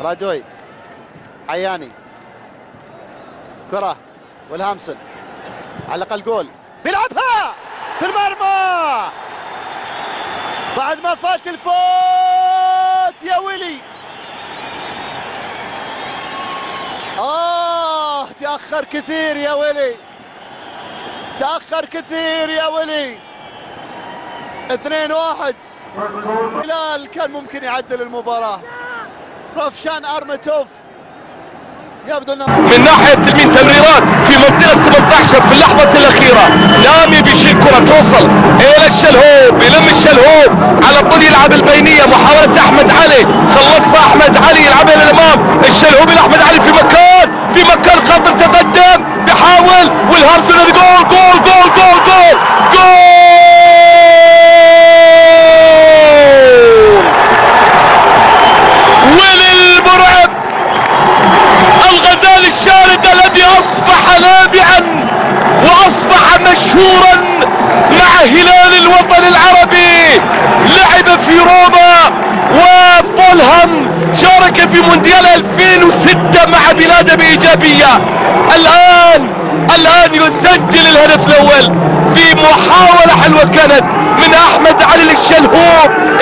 رادوي عياني، كرة والهامسون على الأقل جول، بيلعبها في المرمى بعد ما فات الفوت يا ويلي. تأخر كثير يا ويلي، تأخر كثير يا ويلي. 2-1. الهلال كان ممكن يعدل المباراة. روفشان أرمتوف يبدو انه من ناحيه من تمريرات في منطقه 18 في اللحظه الاخيره، لامي بيشيل كره توصل الى الشلهوب، يلم الشلهوب على طول يلعب البينيه، محاوله احمد علي، خلصها احمد علي يلعبها للامام، الشلهوب لاحمد علي في مكان خطر، تقدم بيحاول والهامسون جول جول جول جول جول جول. وللمرعب الغزال الشارد الذي اصبح لامعا واصبح مشهورا مع هلال الوطن العربي، لعب في روما وفولهام، شارك في مونديال 2006 مع بلاده بإيجابية. الآن يسجل الهدف الأول في محاولة حلوة كانت من أحمد علي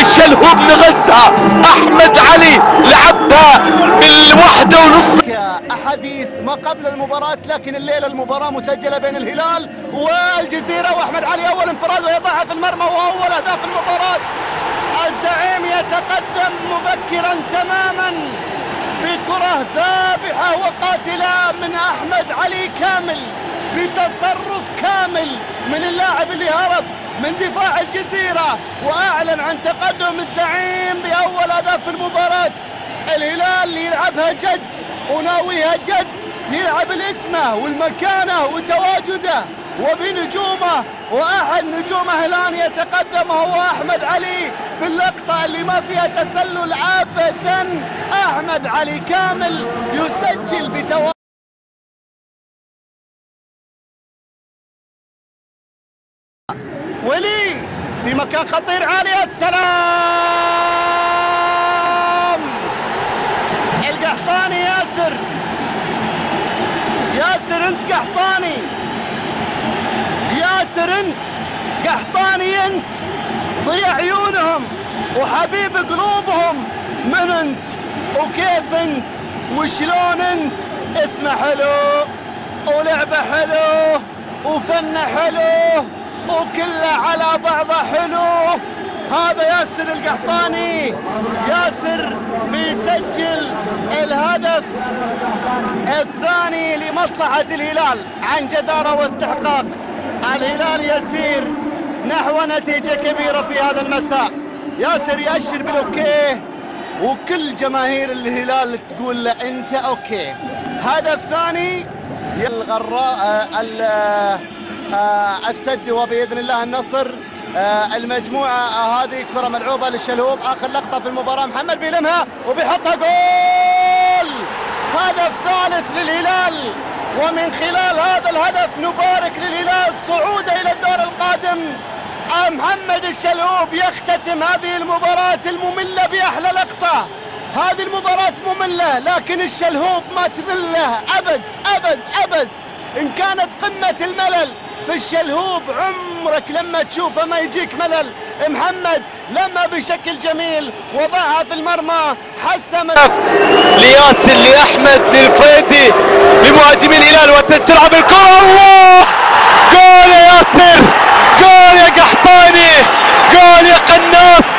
الشلهوب نغزها، أحمد علي لعبها بالواحدة ونص. أحاديث ما قبل المباراة، لكن الليلة المباراة مسجلة بين الهلال والجزيرة، وأحمد علي أول انفراد ويضعها في المرمى وأول أهداف المباراة. الزعيم يتقدم مبكرا تماما بكرة ذابحة وقاتلة من أحمد علي كامل، بتصرف كامل من اللاعب اللي هرب من دفاع الجزيرة، وأعلن عن تقدم الزعيم بأول هدف في المباراة. الهلال يلعبها جد وناويها جد، يلعب الاسمه والمكانه وتواجده وبنجومه، واحد نجومه الان يتقدم هو احمد علي في اللقطه اللي ما فيها تسلل ابدا. احمد علي كامل يسجل بتواجد ولي في مكان خطير عالي. السلام القحطاني، ياسر انت قحطاني، ياسر انت قحطاني، انت ضيع عيونهم وحبيب قلوبهم. من انت وكيف انت وشلون انت؟ اسمه حلو ولعبه حلو وفنه حلو وكله على بعضه حلو. هذا ياسر القحطاني، ياسر بيسجل الهدف الثاني لمصلحة الهلال عن جدارة واستحقاق. الهلال يسير نحو نتيجة كبيرة في هذا المساء. ياسر يأشر بالاوكي وكل جماهير الهلال تقول له انت اوكي. هدف ثاني الغراء السد وبإذن الله النصر. المجموعة هذه كرة ملعوبة للشلهوب، آخر لقطة في المباراة، محمد بيلمها وبيحطها جول. هدف ثالث للهلال، ومن خلال هذا الهدف نبارك للهلال صعوده إلى الدور القادم. محمد الشلهوب يختتم هذه المباراة المملة بأحلى لقطة. هذه المباراة مملة لكن الشلهوب ما تمله أبد أبد أبد. إن كانت قمة الملل في الشلهوب عمرك لما تشوفه ما يجيك ملل. محمد لما بشكل جميل وضعها في المرمى، حسم لياسر، لأحمد، للفريدي، لمهاجمي الهلال، وتلعب الكرة. الله! جول يا ياسر، جول يا قحطاني، جول يا قناص.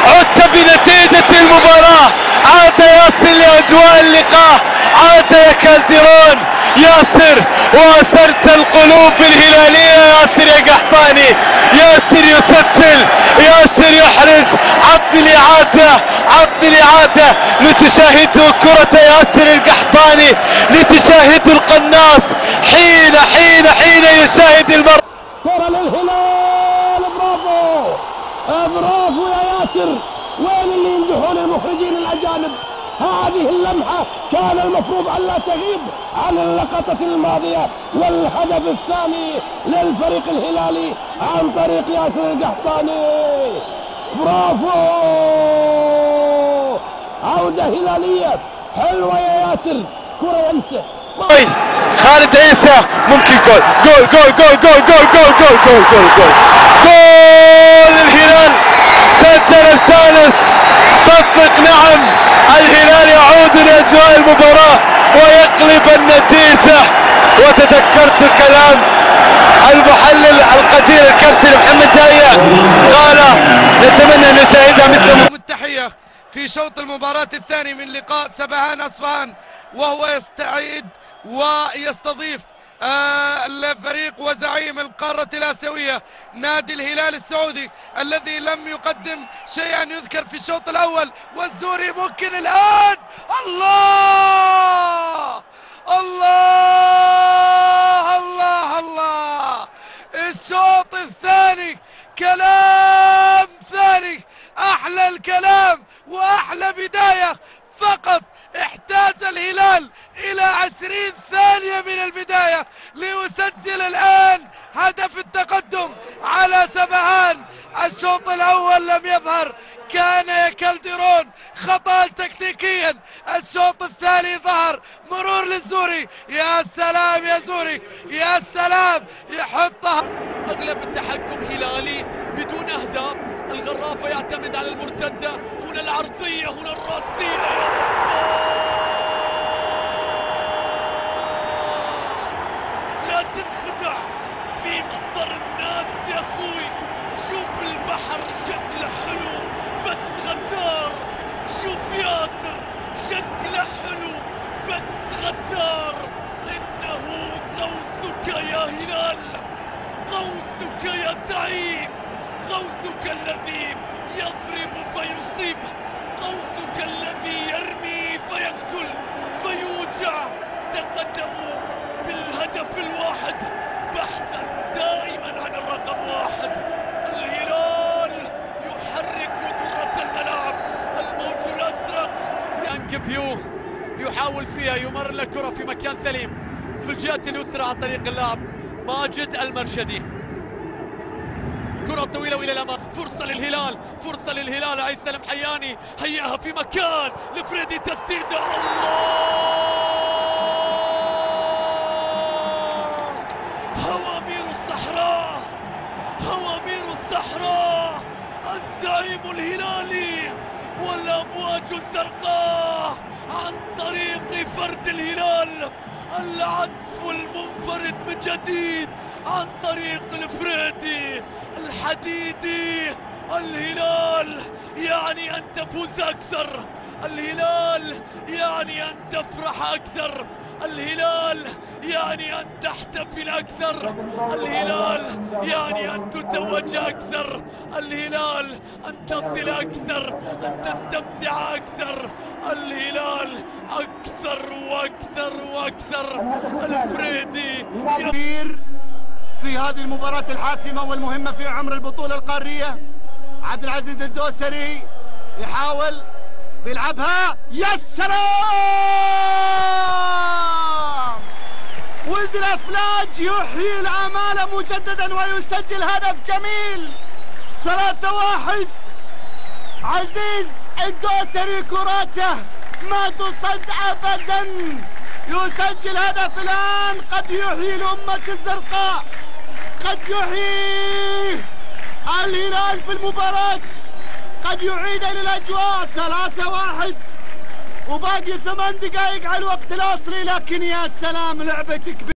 عدت بنتيجة المباراة، عاد ياسر لأجواء اللقاء، عاد يا كالديرون ياسر، وأسرت القلوب الهلالية. ياسر يا قحطاني، ياسر يسجل، ياسر يحرز. عطني الإعادة لتشاهدوا كرة ياسر القحطاني، لتشاهدوا القناص حين يشاهد المرء. كرة للهلال، برافو يا ياسر. وين اللي يمدحون المخرجين الأجانب؟ هذه اللمحة كان المفروض أن لا تغيب عن اللقطة الماضية. والهدف الثاني للفريق الهلالي عن طريق ياسر القحطاني. برافو! عودة هلالية حلوة يا ياسر، كرة لمسة. خالد عيسى ممكن جول جول جول جول جول جول جول جول جول جول جول جول الهلال، سجل الثالث. صفق نعم، الهلال يعود لأجواء المباراة ويقلب النتيجة. وتذكرت كلام المحلل القدير الكابتن محمد دايع، قال نتمنى أن نشاهدها مثل التحية في شوط المباراة الثاني من لقاء سبهان أصفهان، وهو يستعيد ويستضيف الفريق وزعيم القارة الآسيوية نادي الهلال السعودي الذي لم يقدم شيئا يذكر في الشوط الأول. والزوري ممكن الآن، الله الله الله الله، الشوط الثاني كلام ثاني، أحلى الكلام وأحلى بداية. فقط احتاج الهلال إلى 20 ثانية من البداية ليسجل الآن هدف التقدم على سبهان. الشوط الأول لم يظهر، كان يكالدرون خطأ تكتيكيا. الشوط الثاني ظهر، مرور للزوري، يا سلام يا زوري يا سلام، يحطها. أغلب التحكم هلالي بدون أهداف. الغرافة يعتمد على المرتدة، هنا العرضية، هنا الراسية. لا تنخدع في منظر الناس يا أخوي. شوف البحر شكله حلو بس غدار. شوف ياسر شكله حلو بس غدار. إنه قوسك يا هلال، قوسك يا زعيم، قوسك الذي يضرب فيصيب، قوسك الذي يرمي فيقتل فيوجع. تقدموا بالهدف الواحد بحثا دائما عن الرقم واحد. الهلال يحرك ذرة الملعب، الموج الأزرق. يانكبيو يحاول فيها، يمر الكرة في مكان سليم في الجهة اليسرى عن طريق اللاعب ماجد المرشدي. كرة طويلة وإلى الأمام، فرصة للهلال، فرصة للهلال. عيسى المحياني هيئها في مكان لفريدي، تسديدة. الله، هوامير الصحراء، هوامير الصحراء، الزعيم الهلالي والأمواج الزرقاء عن طريق فرد الهلال. العزف المنفرد من جديد عن طريق الفريدي الحديدي. الهلال يعني أن تفوز أكثر، الهلال يعني أن تفرح أكثر، الهلال يعني أن تحتفل أكثر، الهلال يعني أن تتوج أكثر، الهلال أن تصل أكثر، أن تستمتع أكثر. الهلال أكثر وأكثر وأكثر. الفريدي كبير في هذه المباراة الحاسمة والمهمة في عمر البطولة القارية. عبد العزيز الدوسري يحاول بيلعبها، يا سلام! ولد الأفلاج يحيي الآمال مجددا ويسجل هدف جميل. 3-1. عزيز الدوسري كراته ما تصد أبدا، يسجل هدف الآن قد يحيي الأمة الزرقاء، قد يحيي الهلال في المباراة، قد يعيد إلى الأجواء. 3-1 وباقي 8 دقائق على الوقت الأصلي، لكن يا سلام لعبة كبيرة.